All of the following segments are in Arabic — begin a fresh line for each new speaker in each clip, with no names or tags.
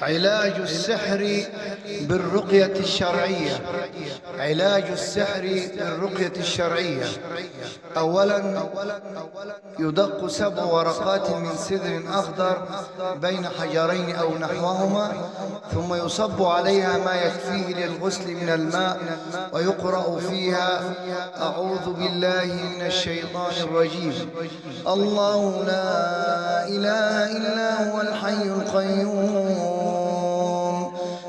علاج السحر بالرقية الشرعية. علاج السحر بالرقية الشرعية: أولا، يدق 7 ورقات من سدر أخضر بين حجرين أو نحوهما، ثم يصب عليها ما يكفيه للغسل من الماء، ويقرأ فيها: أعوذ بالله من الشيطان الرجيم، الله لا إله إلا هو الحي القيوم،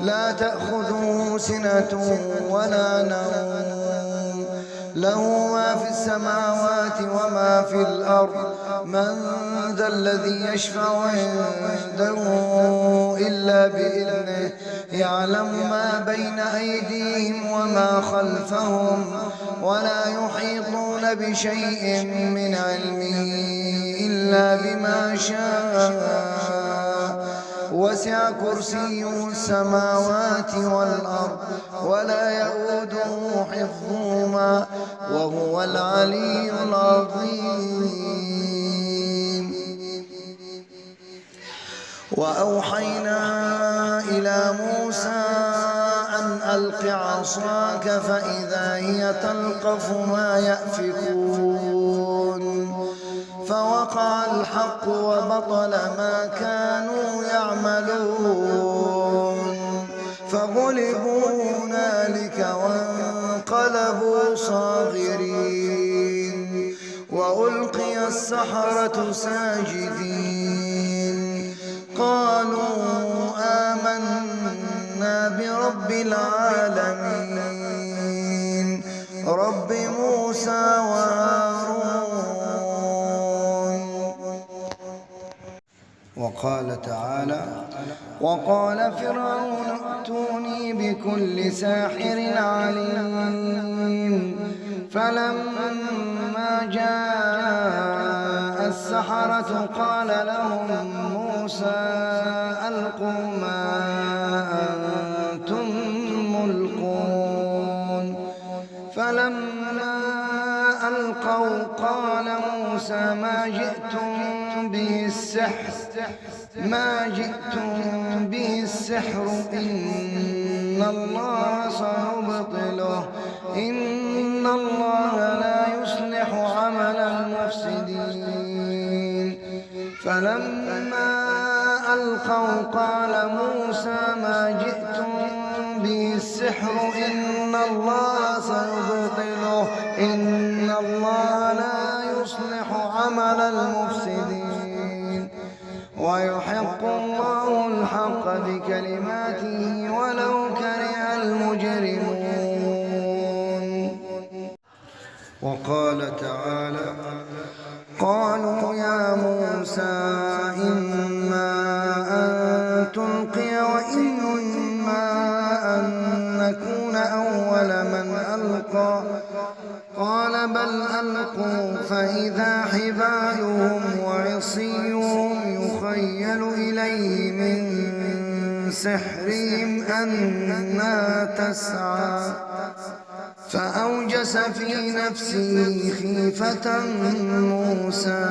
لا تأخذه سنة ولا نوم، له ما في السماوات وما في الأرض، من ذا الذي يشفع عنده إلا بإذنه، يعلم ما بين أيديهم وما خلفهم، ولا يحيطون بشيء من علمه إلا بما شاء، وسع كرسيه السماوات والأرض ولا يؤوده حفظهما وهو العلي العظيم. وأوحينا إلى موسى أن ألق عصاك فإذا هي تلقف ما يأفكون، فوقع الحق وبطل ما كانوا يعملون، فغلبوا هنالك وانقلبوا صاغرين، وألقي السحرة ساجدين، قالوا آمنا برب العالمين، رب موسى وهارون. وقال تعالى: وقال فرعون ائتوني بكل ساحر عليم، فلما جاء السحرة قال لهم موسى ألقوا ما أنتم ملقون، فلما ألقوا قال موسى ما جئتم به السحر إن الله سيبطله، إن الله لا يصلح عمل المفسدين. فلما ألقوا قال موسى ما جئتم به السحر إن الله سيبطله، إن الله لا يصلح عمل المفسدين، ويحق الله الحق بكلماته ولو كره المجرمون. وقال تعالى: قالوا يا موسى إما أن تلقي وإما أن نكون أول من ألقى، قال بل ألقوا فإذا حبالهم وعصيهم يخيل إليه من سحرهم أنها تسعى، فأوجس في نفسه خيفة موسى،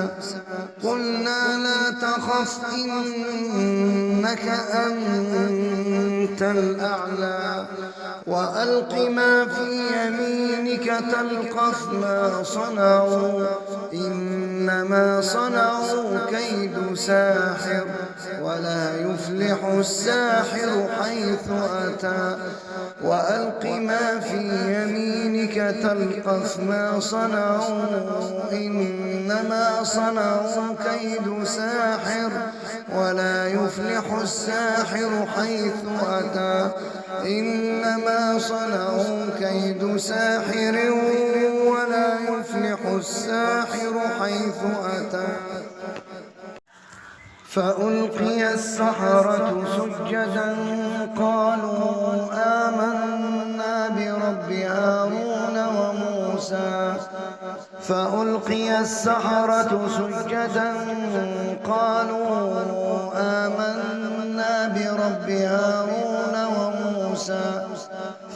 قلنا لا تخف إنك أنت الأعلى، وألق ما في يمينك تلقف ما صنعوا، إنما صنعوا كيد ساحر، ولا يفلح الساحر حيث أتى، وألق ما في يمينك تلقف ما صنعوا، إنما صنعوا كيد ساحر، ولا يفلح الساحر حيث أتى، إنما صنعوا كيد ساحر، ولا يفلح الساحر حيث أتى. فألقي السحرة سجدا قالوا آمنا برب هارون وموسى، فألقي السحرة سجدا قالوا آمنا برب هارون وموسى،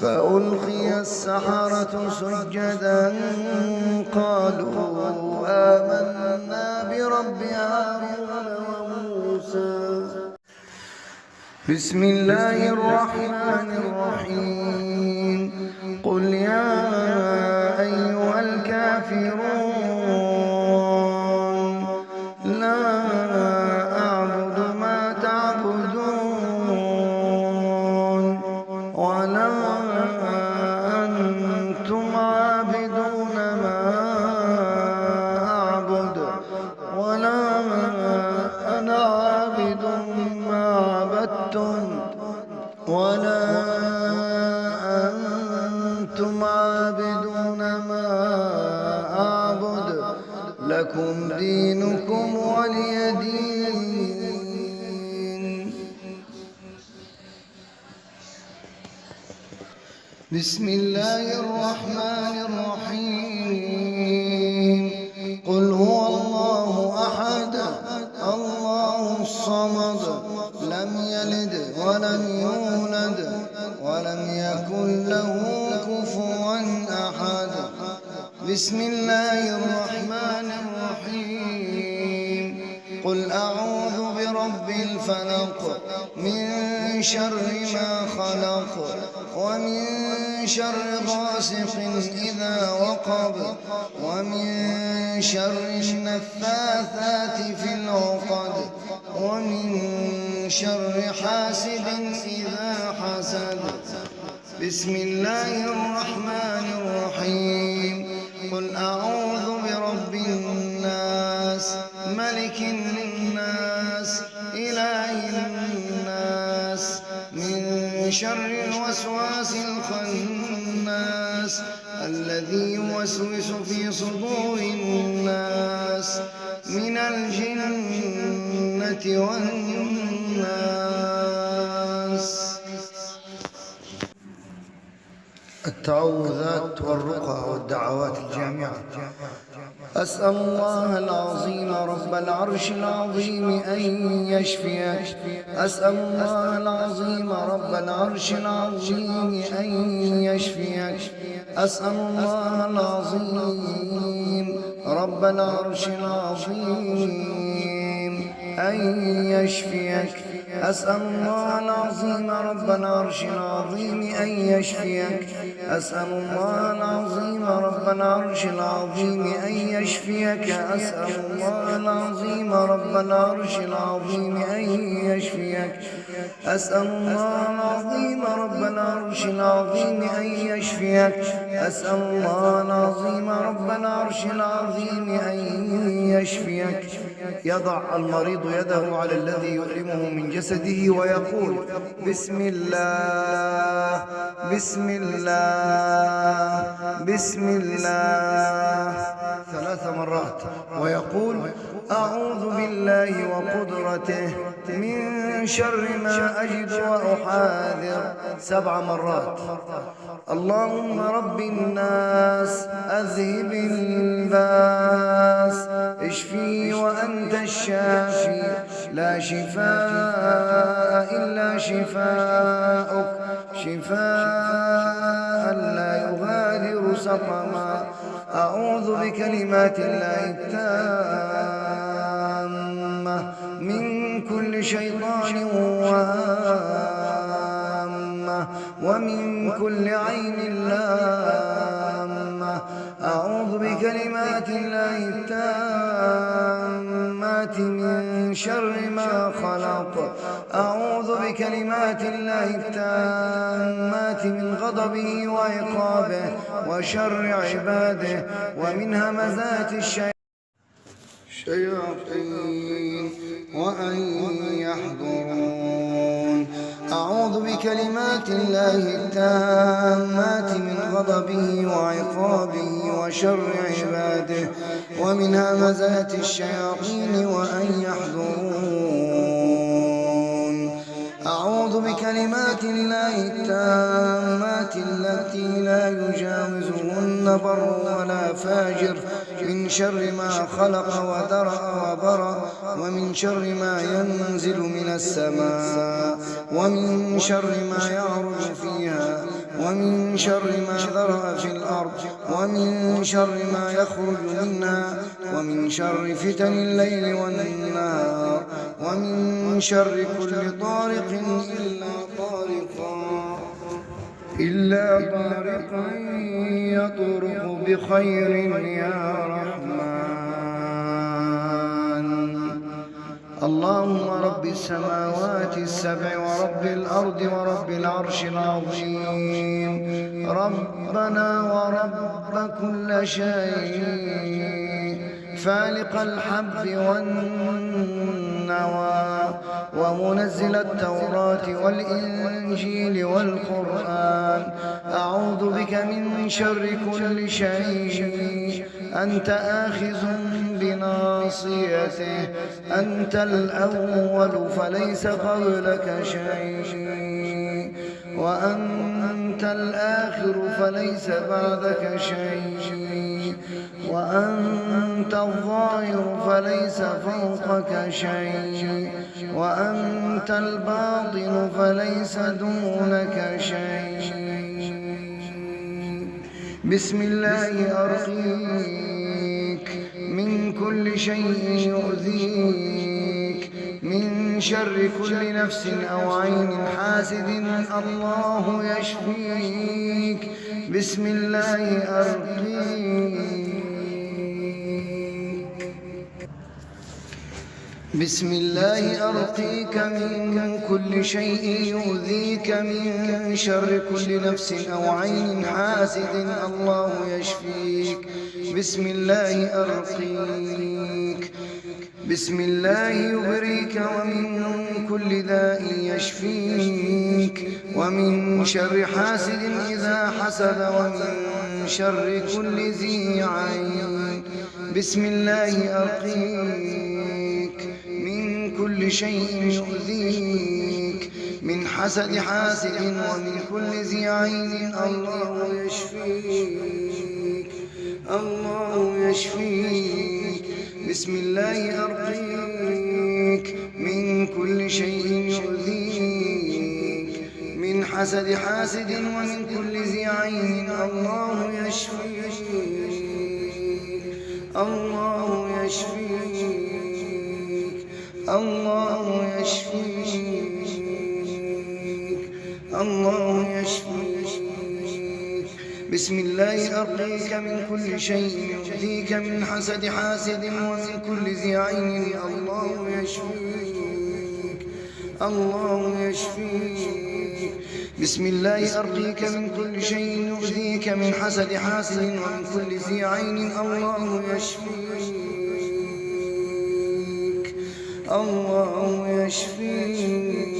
فألقي السحرة سجدا قالوا آمنا برب هارون وموسى. بسم الله الرحمن الرحيم قل يا أيها الكافرون لا أعبد ما تعبدون ولا أنتم عابدون ما أعبد ولا أنا عابد ما عبدتم ولا أنتم عابدون ما أعبد لكم دينكم ولي دين. بسم الله الرحمن الرحيم قل هو الله أحد الله الصمد لم يلد ولم يولد ولم يكن له كفوا أحد. بسم الله الرحمن الرحيم قل أعوذ برب الفلق من شر ما خلق ومن شر غاسق إذا وقب ومن شر النفاثات في العقد ومن شر حاسد إذا حسد. بسم الله الرحمن الرحيم قل أعوذ برب الناس ملك الناس إله الناس من شر الوسواس الخناس الذي يوسوس في صدور الناس من الجنة والناس. التعوذات والرقى والدعوات الجامعة. أسأل الله العظيم رب العرش العظيم أن يشفيك. أسأل الله العظيم رب العرش العظيم أن يشفيك. أسأل الله العظيم رب العرش العظيم أن يشفيك. أسأل الله العظيم رب العرش العظيم أن يشفيك. أسأل الله العظيم رب العرش العظيم أن يشفيك. أسأل الله العظيم رب العرش العظيم أن يشفيك. أسأل الله العظيم رب العرش العظيم أن يشفيك. أسأل الله العظيم رب العرش العظيم أن يشفيك. يضع المريض يده على الذي يؤلمه من جسده ويقول بسم الله بسم الله بسم الله 3 مرات ويقول أعوذ بالله وقدرته من شر ما أجد وأحاذر 7 مرات. اللهم رب الناس أذهب الباس اشفي وأنت الشافي لا شفاء إلا شفاءك شفاء لا يغادر سقما. أعوذ بكلمات الله التامة من كل شيطان وهامة ومن كل عين لامة. أعوذ بكلمات الله التامات من شر ما خلق. أعوذ بكلمات الله التامات من غضبه وعقابه وشر عباده ومن همزات الشياطين وأن يحضرون. أعوذ بكلمات الله التامات من غضبه وعقابه وشر عباده ومن همزات الشياطين وأن يحضرون. أعوذ بكلمات الله التامات التي لا يجاوزهن بر ولا فاجر من شر ما خلق وذرأ وبرأ ومن شر ما ينزل من السماء ومن شر ما يعرج فيها ومن شر ما ذرأ في الأرض ومن شر ما يخرج منها ومن شر فتن الليل والنهار ومن شر كل طارق إلا طارقا يطرق بخير يا رحمن. اللهم رب السماوات السبع ورب الأرض ورب العرش العظيم، ربنا ورب كل شيء، فالق الحب والنوى ومنزل التوراة والإنجيل والقرآن، أعوذ بك من شر كل شيء أنت آخذ بناصيته، أنت الأول فليس قبلك شيء، وأنت الآخر فليس بعدك شيء، وأنت الظاهر فليس فوقك شيء، وأنت الباطن فليس دونك شيء. بسم الله أرقيك من كل شيء يؤذيك، من شر كل نفس أو عين حاسد الله يشفيك. بسم الله أرقيك. بسم الله أرقيك من كل شيء يؤذيك، من شر كل نفس أو عين حاسد الله يشفيك. بسم الله أرقيك. بسم الله يبريك ومن كل داء يشفيك، ومن شر حاسد إذا حسد، ومن شر كل ذي عين. بسم الله أرقيك من كل شيء يؤذيك، من حسد حاسد ومن كل ذي عين الله يشفيك، الله يشفيك. بسم الله أرقيك من كل شيء يؤذيك، من حسد حاسد ومن كل ذي عين الله يشفيك، الله يشفيك، الله يشفيك، الله يشفيك. بسم الله أرقيك من كل شيء يؤذيك، من حسد حاسد ومن كل ذي عين الله يشفيك، الله يشفيك. بسم الله أرقيك من كل شيء يؤذيك، من حسد حاسد ومن كل ذي عين الله يشفيك، الله يشفيك،